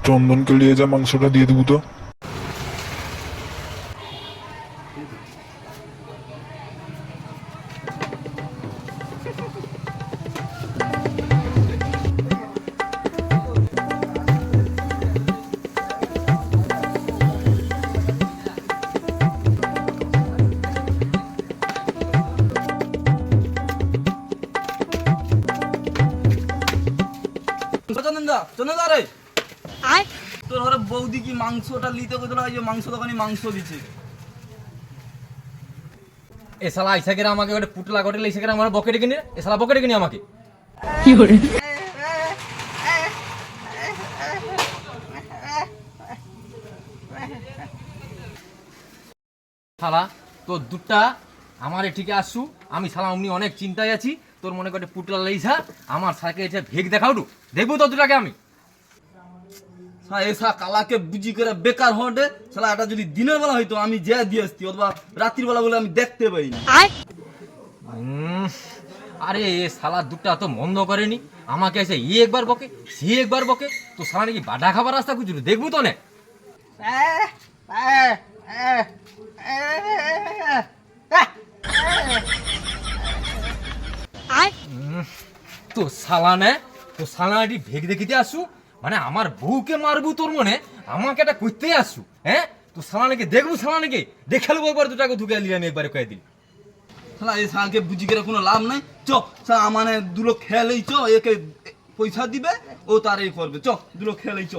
চন্দনকে নিয়ে যা, মাংসটা দিয়ে দেবো তো। চন্দনদা রে, তোর ঘরে বৌদি কি মাংসটা লিতে কইছিল, এই যে মাংস দোকানি মাংস দিছে। এ শালা ইসাকেরা আমাকে একটা পুটলা গটেলে ইসাকেরা আমার বকেটে কিনে, এ শালা বকেটে কিনে আমাকে শালা তোর দুধটা আমার এটিকে আসছু, আমি শালা অমনি অনেক চিন্তায় আছি। তোর মনে করে পুটলা লাইছা আমার সাকে এটা ভেগ দেখাও টু, দেখবো তো দুটাকে আমি। এসা কালাকে বুঝি করে বেকার হটে শালা, এটা যদি দিনের বেলা হইতো আমি যে দিয়ে আসতি, অথবা রাত্রির বেলা বলে আমি দেখতে পাই না। আরে এ শালা দুধটা তো মন্দ করেনি, আমাকে এসে একবার বকে সে একবার বকে, তো শালা নাকি বাডা খাবার রাস্তা খুঁজছিল, দেখবো তো নে। তো শালা নে, তো শালা এটি ভেগ দেখিতে আসু, মানে আমার বউকে মারবু তোর মনে, আমাকে এটা করতে আসু। হ্যাঁ তো শালা নাকি দেখবো, শালা নাকি দেখে নেবো একবার, দুটাকে ধুকে আলি আমি একবারে কয়ে দিই। শালা এই শালাকে বুঝি করে কোনো লাভ নাই। চ শালা মানে দুলো খেলেই চ, একে পয়সা দিবে ও তার এই করবে। চ দুলো খেলেই চ।